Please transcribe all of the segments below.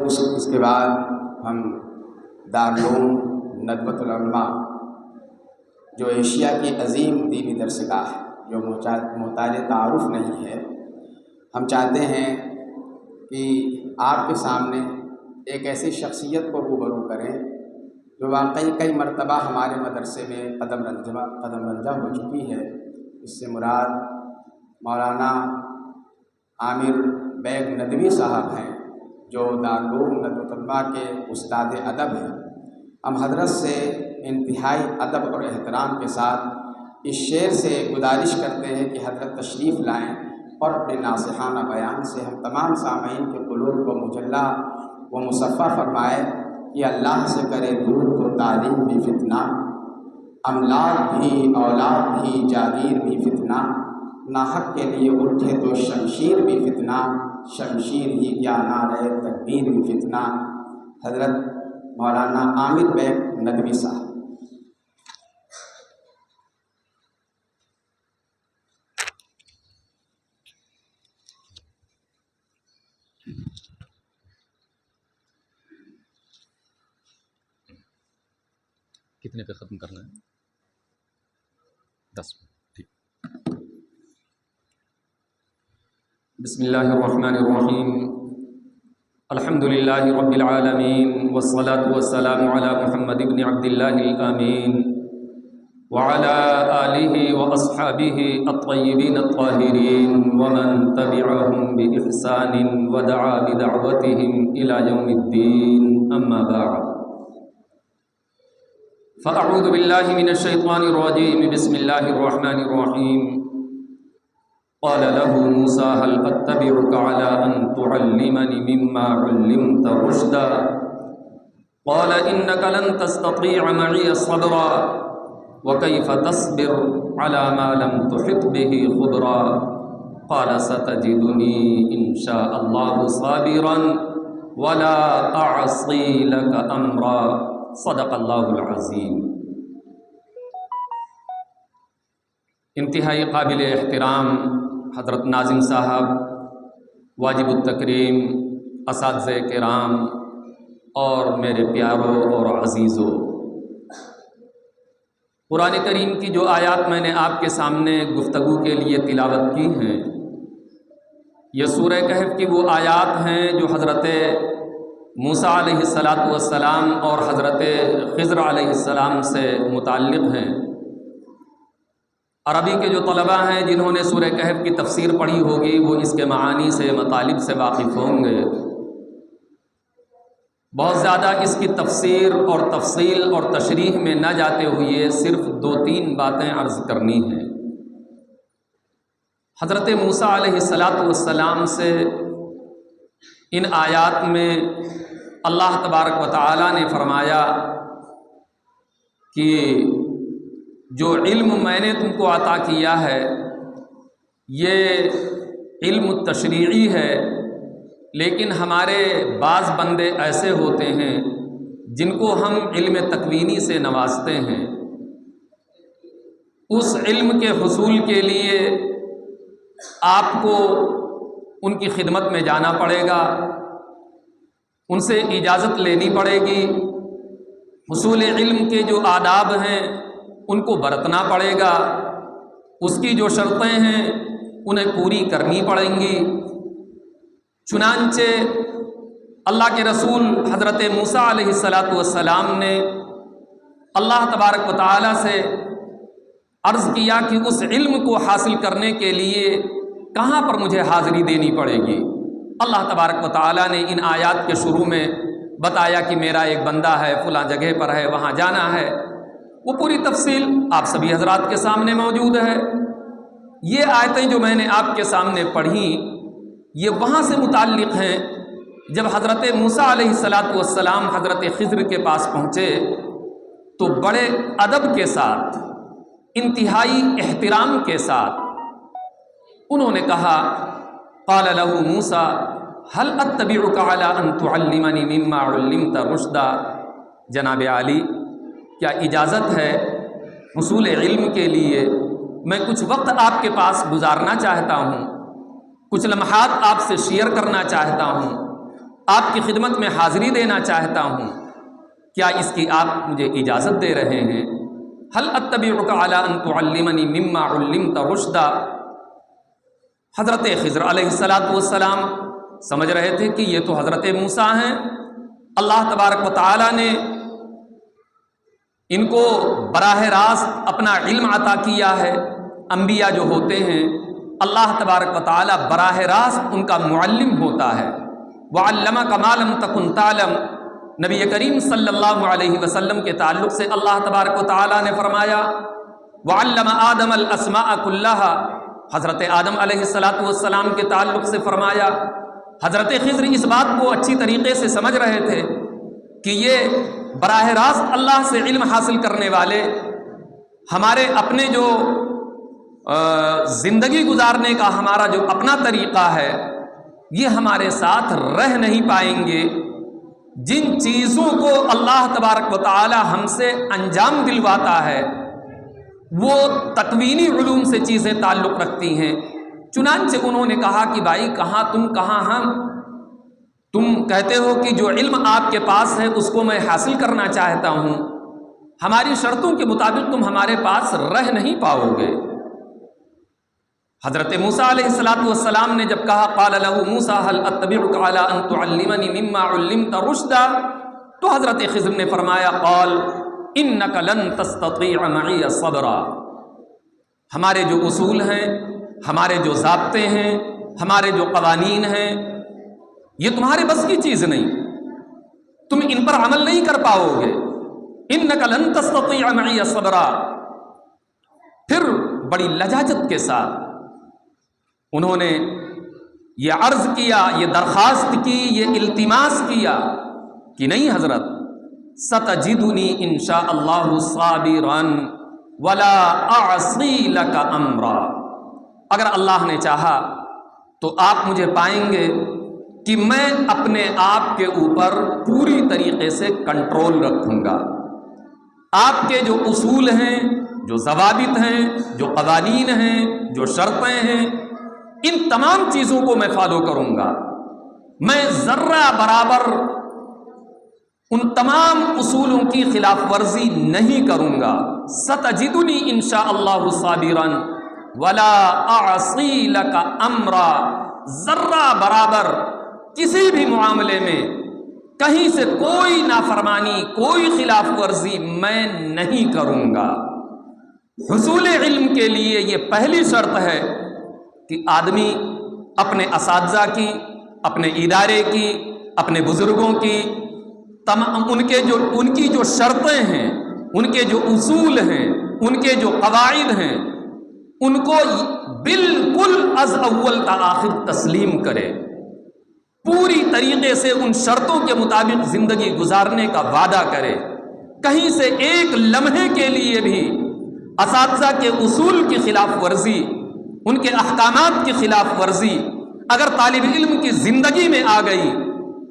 اس کے بعد ہم دارالعلوم ندوۃ العلماء جو ایشیا کی عظیم دینی درسگاہ ہے، جو محتاج تعارف نہیں ہے، ہم چاہتے ہیں کہ آپ کے سامنے ایک ایسی شخصیت کو روبرو کریں جو واقعی کئی مرتبہ ہمارے مدرسے میں قدم رنجہ ہو چکی ہے۔ اس سے مراد مولانا عامر بیگ ندوی صاحب ہیں، جو دارالعلوم ندوۃ العلماء کے استاد ادب ہیں۔ ہم حضرت سے انتہائی ادب اور احترام کے ساتھ اس شعر سے گزارش کرتے ہیں کہ حضرت تشریف لائیں اور اپنے ناصحانہ بیان سے ہم تمام سامعین کے قلوب کو مجلہ و مصفح فرمائے کہ اللہ سے کرے دور تو تعلیم بھی فتنہ، املاک بھی اولاد بھی جاگیر بھی فتنہ، ناحق کے لیے اٹھے تو شمشیر بھی فتنہ، شمشیر ہی کیا نعرہ تکبیر بھی فتنہ۔ حضرت مولانا عامر بیگ ندوی صاحب۔ کتنے پہ ختم کرنا ہے؟ 10 ٹھیک۔ بسم اللہ الرحمن الرحیم، الحمد للہ رب العالمین، والصلاة والسلام علی محمد بن عبد اللہ الامین وعلی آلہ واصحابہ الطیبین الطاہرین ومن تبعہم بإحسان ودعا بدعوتہم الی یوم الدین، اما بعد، فاعوذ باللہ من الشیطان الرجیم، بسم اللہ الرحمن الرحیم۔ قال له موسى هل اتبعك على ان تعلمني مما علمت رشدا قال انك لن تستطيع معي صبرا وكيف تصبر على ما لم تحط به خبرا قال ستجدني ان شاء الله صابرا ولا اعصي لك امرا صدق اللہ العظیم۔ انتہائی قابل احترام حضرت ناظم صاحب، واجب التکریم اساتذہ کرام اور میرے پیاروں اور عزیزوں، قرآن کریم کی جو آیات میں نے آپ کے سامنے گفتگو کے لیے تلاوت کی ہیں، یہ سورہ کہف کی وہ آیات ہیں جو حضرت موسیٰ علیہ السلام اور حضرت خضر علیہ السلام سے متعلق ہیں۔ عربی کے جو طلباء ہیں جنہوں نے سورہ کہف کی تفسیر پڑھی ہوگی وہ اس کے معانی سے مطالب سے واقف ہوں گے۔ بہت زیادہ اس کی تفسیر اور تفصیل اور تشریح میں نہ جاتے ہوئے صرف 2-3 باتیں عرض کرنی ہیں۔ حضرت موسیٰ علیہ السلام سے ان آیات میں اللہ تبارک و تعالیٰ نے فرمایا کہ جو علم میں نے تم کو عطا کیا ہے یہ علم تشریعی ہے، لیکن ہمارے بعض بندے ایسے ہوتے ہیں جن کو ہم علم تکوینی سے نوازتے ہیں۔ اس علم کے حصول کے لیے آپ کو ان کی خدمت میں جانا پڑے گا، ان سے اجازت لینی پڑے گی، حصول علم کے جو آداب ہیں ان کو برتنا پڑے گا، اس کی جو شرطیں ہیں انہیں پوری کرنی پڑیں گی۔ چنانچہ اللہ کے رسول حضرت موسیٰ علیہ السلام نے اللہ تبارک و تعالیٰ سے عرض کیا کہ اس علم کو حاصل کرنے کے لیے کہاں پر مجھے حاضری دینی پڑے گی۔ اللہ تبارک و تعالیٰ نے ان آیات کے شروع میں بتایا کہ میرا ایک بندہ ہے، فلاں جگہ پر ہے، وہاں جانا ہے۔ وہ پوری تفصیل آپ سبھی حضرات کے سامنے موجود ہے۔ یہ آیتیں جو میں نے آپ کے سامنے پڑھیں یہ وہاں سے متعلق ہیں جب حضرت موسیٰ علیہ السلام حضرت خضر کے پاس پہنچے تو بڑے ادب کے ساتھ، انتہائی احترام کے ساتھ انہوں نے کہا، قال له موسیٰ هل اتبعك على ان تعلمني مما علمت رشدا، جناب عالی کیا اجازت ہے حصول علم کے لیے میں کچھ وقت آپ کے پاس گزارنا چاہتا ہوں، کچھ لمحات آپ سے شیئر کرنا چاہتا ہوں۔ آپ کی خدمت میں حاضری دینا چاہتا ہوں، کیا اس کی آپ مجھے اجازت دے رہے ہیں؟ هل اتبعک علی ان تعلمنی مما علمت رشدا۔ حضرت خضر علیہ السلام سمجھ رہے تھے کہ یہ تو حضرت موسیٰ ہیں، اللہ تبارک و تعالی نے ان کو براہ راست اپنا علم عطا کیا ہے۔ انبیاء جو ہوتے ہیں اللہ تبارک و تعالی براہ راست ان کا معلم ہوتا ہے۔ وَعَلَّمَكَ مَا لَمْ تَكُنْ تَعْلَمْ، نبی کریم صلی اللہ علیہ وسلم کے تعلق سے اللہ تبارک و تعالی نے فرمایا وَعَلَّمَ آدَمَ الْأَسْمَاءَ كُلَّهَا، حضرت آدم علیہ السلام کے تعلق سے فرمایا۔ حضرت خضر اس بات کو اچھی طریقے سے سمجھ رہے تھے کہ یہ براہ راست اللہ سے علم حاصل کرنے والے ہمارے اپنے جو زندگی گزارنے کا ہمارا جو اپنا طریقہ ہے یہ ہمارے ساتھ رہ نہیں پائیں گے۔ جن چیزوں کو اللہ تبارک و تعالی ہم سے انجام دلواتا ہے وہ تکوینی علوم سے چیزیں تعلق رکھتی ہیں۔ چنانچہ انہوں نے کہا کہ بھائی کہاں تم کہاں ہم، تم کہتے ہو کہ جو علم آپ کے پاس ہے اس کو میں حاصل کرنا چاہتا ہوں، ہماری شرطوں کے مطابق تم ہمارے پاس رہ نہیں پاؤ گے۔ حضرت موسیٰ علیہ السلام نے جب کہا قال له موسیٰ هل اتبعک علی ان تعلمنی مما علمت رشدا، تو حضرت خضر نے فرمایا قال انک لن تستطیع معی صبرا، ہمارے جو اصول ہیں، ہمارے جو ضابطے ہیں، ہمارے جو قوانین ہیں یہ تمہارے بس کی چیز نہیں، تم ان پر عمل نہیں کر پاؤ گے۔ انک لن تستطیع معی صبرا۔ پھر بڑی لجاجت کے ساتھ انہوں نے یہ عرض کیا، یہ درخواست کی، یہ التماس کیا کہ نہیں حضرت ستجدنی انشاء اللہ صابرا ولا اعصی لک امرا، اگر اللہ نے چاہا تو آپ مجھے پائیں گے کہ میں اپنے آپ کے اوپر پوری طریقے سے کنٹرول رکھوں گا۔ آپ کے جو اصول ہیں، جو ضوابط ہیں، جو قوانین ہیں، جو شرطیں ہیں، ان تمام چیزوں کو میں فالو کروں گا، میں ذرہ برابر ان تمام اصولوں کی خلاف ورزی نہیں کروں گا۔ ستجدنی انشاء اللہ صابرا ولا اعصی لک امرا، ذرہ برابر کسی بھی معاملے میں کہیں سے کوئی نافرمانی، کوئی خلاف ورزی میں نہیں کروں گا۔ حصول علم کے لیے یہ پہلی شرط ہے کہ آدمی اپنے اساتذہ کی، اپنے ادارے کی، اپنے بزرگوں کی ان کی جو شرطیں ہیں، ان کے جو اصول ہیں، ان کے جو قواعد ہیں، ان کو بالکل از اول تا آخر تسلیم کرے، پوری طریقے سے ان شرطوں کے مطابق زندگی گزارنے کا وعدہ کرے۔ کہیں سے ایک لمحے کے لیے بھی اساتذہ کے اصول کی خلاف ورزی، ان کے احکامات کی خلاف ورزی اگر طالب علم کی زندگی میں آ گئی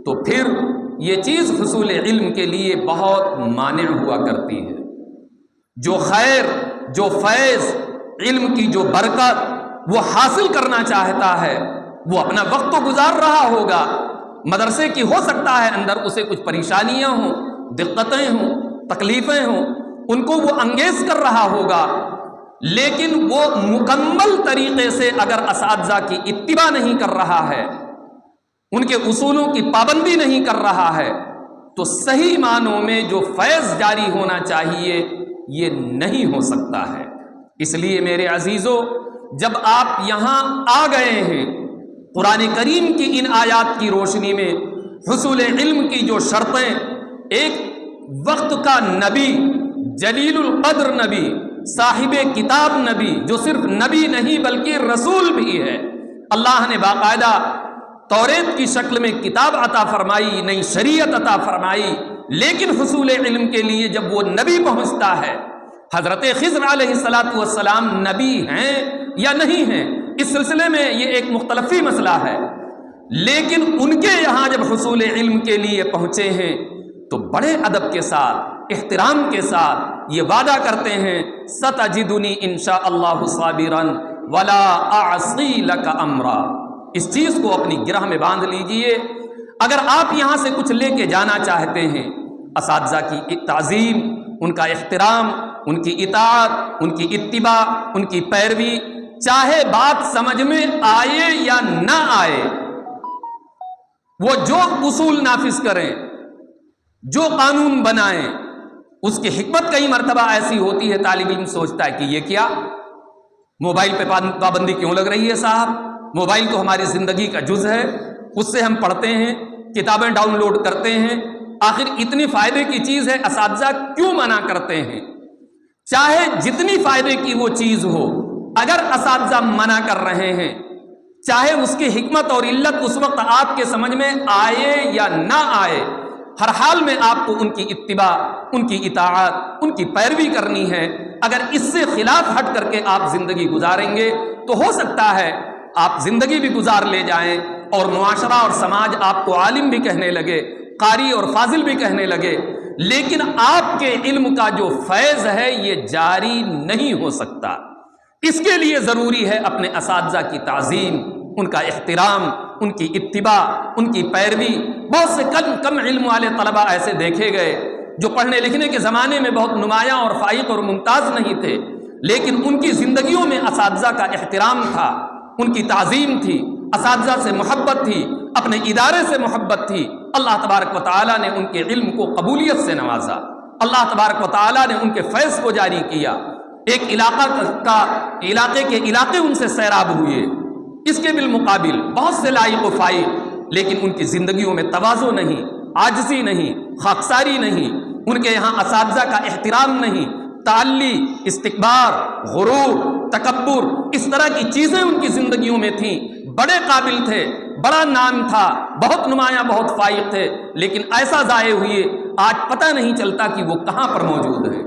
تو پھر یہ چیز حصول علم کے لیے بہت مانع ہوا کرتی ہے۔ جو خیر، جو فیض، علم کی جو برکت وہ حاصل کرنا چاہتا ہے وہ اپنا وقت تو گزار رہا ہوگا، مدرسے کی ہو سکتا ہے اندر اسے کچھ پریشانیاں ہوں، دقتیں ہوں، تکلیفیں ہوں، ان کو وہ انگیز کر رہا ہوگا، لیکن وہ مکمل طریقے سے اگر اساتذہ کی اتباع نہیں کر رہا ہے، ان کے اصولوں کی پابندی نہیں کر رہا ہے، تو صحیح معنوں میں جو فیض جاری ہونا چاہیے یہ نہیں ہو سکتا ہے۔ اس لیے میرے عزیزو، جب آپ یہاں آ گئے ہیں قرآن کریم کی ان آیات کی روشنی میں حصول علم کی جو شرطیں، ایک وقت کا نبی، جلیل القدر نبی، صاحب کتاب نبی، جو صرف نبی نہیں بلکہ رسول بھی ہے، اللہ نے باقاعدہ توریت کی شکل میں کتاب عطا فرمائی، نئی شریعت عطا فرمائی، لیکن حصول علم کے لیے جب وہ نبی پہنچتا ہے، حضرت خضر علیہ السلام نبی ہیں یا نہیں ہیں، اس سلسلے میں یہ ایک مختلفی مسئلہ ہے، لیکن ان کے یہاں جب حصول علم کے لیے پہنچے ہیں تو بڑے ادب کے ساتھ، احترام کے ساتھ یہ وعدہ کرتے ہیں ستجدنی انشاء اللہ صابرا ولا اعصی لک امرا۔ اس چیز کو اپنی گرہ میں باندھ لیجئے، اگر آپ یہاں سے کچھ لے کے جانا چاہتے ہیں، اساتذہ کی تعظیم، ان کا احترام، ان کی اطاعت، ان کی اتباع، ان کی پیروی، چاہے بات سمجھ میں آئے یا نہ آئے، وہ جو اصول نافذ کریں، جو قانون بنائیں، اس کی حکمت کئی مرتبہ ایسی ہوتی ہے طالب علم سوچتا ہے کہ یہ کیا، موبائل پہ پابندی کیوں لگ رہی ہے صاحب؟ موبائل تو ہماری زندگی کا جز ہے، اس سے ہم پڑھتے ہیں، کتابیں ڈاؤن لوڈ کرتے ہیں، آخر اتنی فائدے کی چیز ہے، اساتذہ کیوں منع کرتے ہیں؟ چاہے جتنی فائدے کی وہ چیز ہو، اگر اساتذہ منع کر رہے ہیں، چاہے اس کی حکمت اور علت اس وقت آپ کے سمجھ میں آئے یا نہ آئے، ہر حال میں آپ کو ان کی اتباع، ان کی اطاعت، ان کی پیروی کرنی ہے۔ اگر اس سے خلاف ہٹ کر کے آپ زندگی گزاریں گے تو ہو سکتا ہے آپ زندگی بھی گزار لے جائیں اور معاشرہ اور سماج آپ کو عالم بھی کہنے لگے، قاری اور فاضل بھی کہنے لگے، لیکن آپ کے علم کا جو فیض ہے یہ جاری نہیں ہو سکتا۔ اس کے لیے ضروری ہے اپنے اساتذہ کی تعظیم، ان کا احترام، ان کی اتباع، ان کی پیروی۔ بہت سے کم علم والے طلبہ ایسے دیکھے گئے جو پڑھنے لکھنے کے زمانے میں بہت نمایاں اور فائق اور ممتاز نہیں تھے، لیکن ان کی زندگیوں میں اساتذہ کا احترام تھا، ان کی تعظیم تھی، اساتذہ سے محبت تھی، اپنے ادارے سے محبت تھی۔ اللہ تبارک و تعالیٰ نے ان کے علم کو قبولیت سے نوازا، اللہ تبارک و تعالیٰ نے ان کے فیض کو جاری کیا۔ ایک علاقے کے علاقے ان سے سیراب ہوئے، اس کے بالمقابل بہت سے لائق و فائق، لیکن ان کی زندگیوں میں تواضع نہیں، عاجزی نہیں، خاکساری نہیں، ان کے یہاں اساتذہ کا احترام نہیں، تعلی، استکبار، غرور، تکبر، اس طرح کی چیزیں ان کی زندگیوں میں تھیں۔ بڑے قابل تھے، بڑا نام تھا، بہت نمایاں، بہت فائق تھے، لیکن ایسا ضائع ہوئے آج پتہ نہیں چلتا کہ وہ کہاں پر موجود ہے۔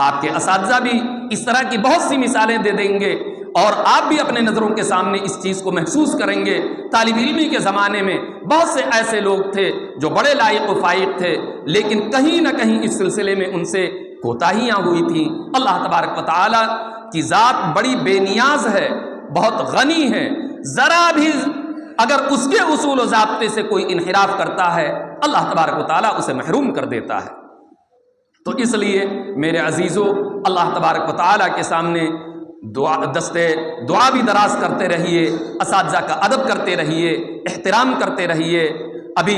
آپ کے اساتذہ بھی اس طرح کی بہت سی مثالیں دے دیں گے اور آپ بھی اپنے نظروں کے سامنے اس چیز کو محسوس کریں گے۔ طالب علمی کے زمانے میں بہت سے ایسے لوگ تھے جو بڑے لائق و فائق تھے، لیکن کہیں نہ کہیں اس سلسلے میں ان سے کوتاہیاں ہوئی تھیں۔ اللہ تبارک و تعالیٰ کی ذات بڑی بے نیاز ہے، بہت غنی ہے، ذرا بھی اگر اس کے اصول و ضابطے سے کوئی انحراف کرتا ہے اللہ تبارک و تعالیٰ اسے محروم کر دیتا ہے۔ تو اس لیے میرے عزیزو، اللہ تبارک و تعالیٰ کے سامنے دعا بھی دراز کرتے رہیے، اساتذہ کا ادب کرتے رہیے، احترام کرتے رہیے۔ ابھی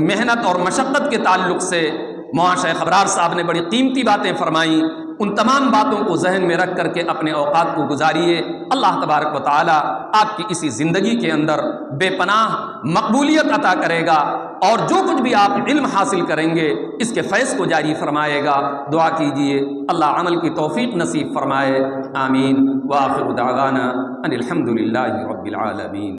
محنت اور مشقت کے تعلق سے مولانا شیخ ابرار صاحب نے بڑی قیمتی باتیں فرمائیں، ان تمام باتوں کو ذہن میں رکھ کر کے اپنے اوقات کو گزاریے۔ اللہ تبارک و تعالیٰ آپ کی اسی زندگی کے اندر بے پناہ مقبولیت عطا کرے گا، اور جو کچھ بھی آپ علم حاصل کریں گے اس کے فیض کو جاری فرمائے گا۔ دعا کیجئے اللہ عمل کی توفیق نصیب فرمائے، آمین۔ وآخر دعوانا ان الحمد للہ رب العالمین۔